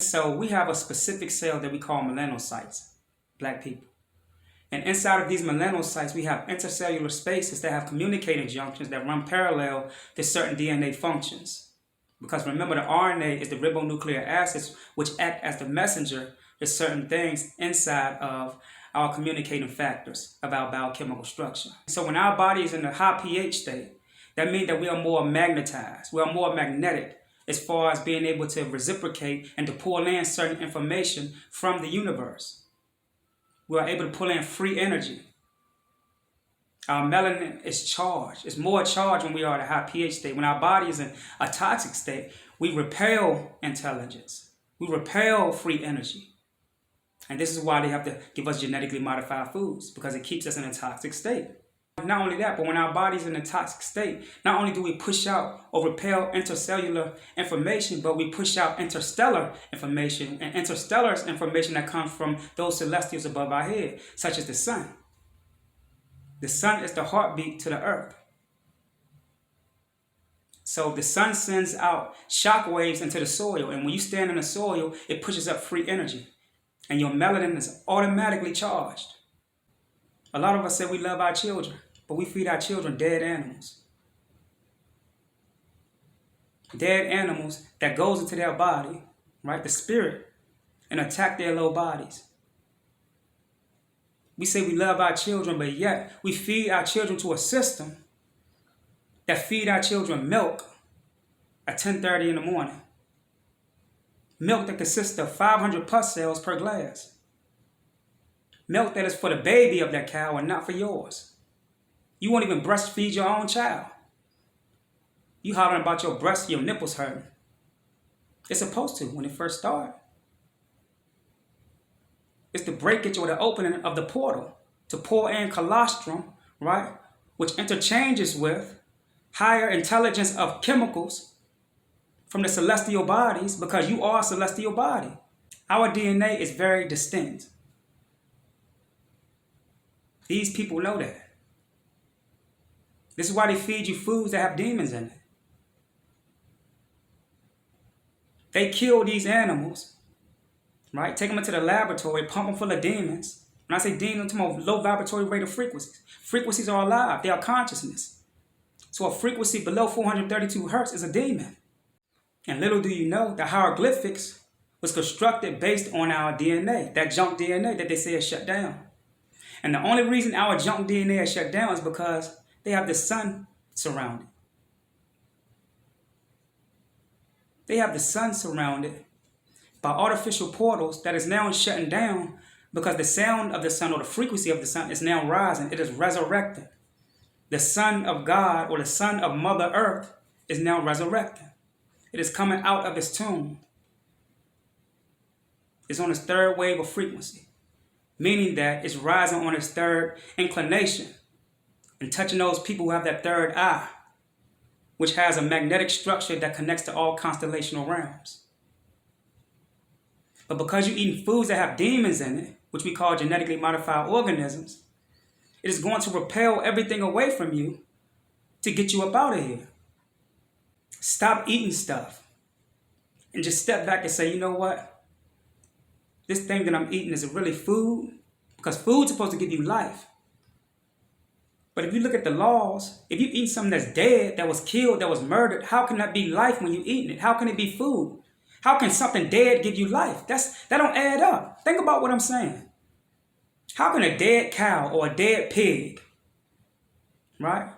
so we have a specific cell that we call melanocytes, black people. And inside of these melanocytes, we have intercellular spaces that have communicating junctions that run parallel to certain DNA functions. Because remember, the RNA is the ribonucleic acids, which act as the messenger to certain things inside of our communicating factors of our biochemical structure. So when our body is in a high pH state, that means that we are more magnetized, we are more magnetic as far as being able to reciprocate and to pull in certain information from the universe. We are able to pull in free energy. Our melanin is charged. It's more charged when we are at a high pH state. When our body is in a toxic state, we repel intelligence. We repel free energy. And this is why they have to give us genetically modified foods, because it keeps us in a toxic state. Not only that, but when our body's in a toxic state, not only do we push out or repel intercellular information, but we push out interstellar information. And interstellar is information that comes from those celestials above our head, such as the sun. The sun is the heartbeat to the earth. So the sun sends out shock waves into the soil, and when you stand in the soil, it pushes up free energy. And your melanin is automatically charged. A lot of us say we love our children, but we feed our children dead animals. Dead animals that goes into their body, right, the spirit, and attack their low bodies. We say we love our children, but yet we feed our children to a system that feed our children milk at 10:30 in the morning. Milk that consists of 500 pus cells per glass. Milk that is for the baby of that cow and not for yours. You won't even breastfeed your own child. You hollering about your breast, your nipples hurting. It's supposed to when it first starts. It's the breakage or the opening of the portal to pour in colostrum, right? Which interchanges with higher intelligence of chemicals from the celestial bodies, because you are a celestial body. Our DNA is very distinct. These people know that. This is why they feed you foods that have demons in it. They kill these animals, right? Take them into the laboratory, pump them full of demons. When I say demons, I'm talking about low vibratory rate of frequencies. Frequencies are alive. They are consciousness. So a frequency below 432 hertz is a demon. And little do you know, the hieroglyphics was constructed based on our DNA, that junk DNA that they say is shut down. And the only reason our junk DNA is shut down is because they have the sun surrounded. They have the sun surrounded by artificial portals that is now shutting down because the sound of the sun or the frequency of the sun is now rising. It is resurrecting. The Son of God or the Son of Mother Earth is now resurrecting. It is coming out of its tomb. It's on its third wave of frequency, meaning that it's rising on its third inclination and touching those people who have that third eye, which has a magnetic structure that connects to all constellational realms. But because you're eating foods that have demons in it, which we call genetically modified organisms, it is going to repel everything away from you to get you up out of here. Stop eating stuff and just step back and say, you know what? This thing that I'm eating, is it really food? Because food's supposed to give you life. But if you look at the laws, if you eat something that's dead, that was killed, that was murdered, how can that be life when you're eating it? How can it be food? How can something dead give you life? That don't add up. Think about what I'm saying. How can a dead cow or a dead pig, right,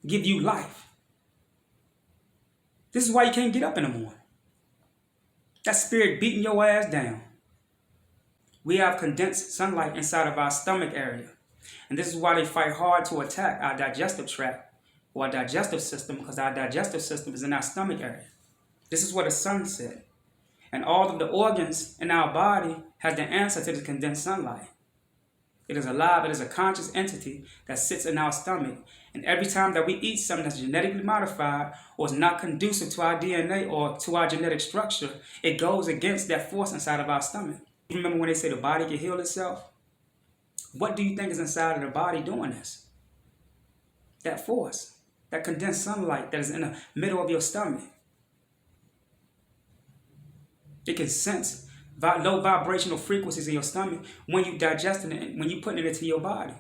give you life? This is why you can't get up in the morning. That spirit beating your ass down. We have condensed sunlight inside of our stomach area. And this is why they fight hard to attack our digestive tract or our digestive system, because our digestive system is in our stomach area. This is what the sun said. And all of the organs in our body has the answer to the condensed sunlight. It is alive. It is a conscious entity that sits in our stomach. And every time that we eat something that's genetically modified or is not conducive to our DNA or to our genetic structure, it goes against that force inside of our stomach. You remember when they say the body can heal itself? What do you think is inside of the body doing this? That force, that condensed sunlight that is in the middle of your stomach. It can sense low vibrational frequencies in your stomach when you digesting it, when you putting it into your body.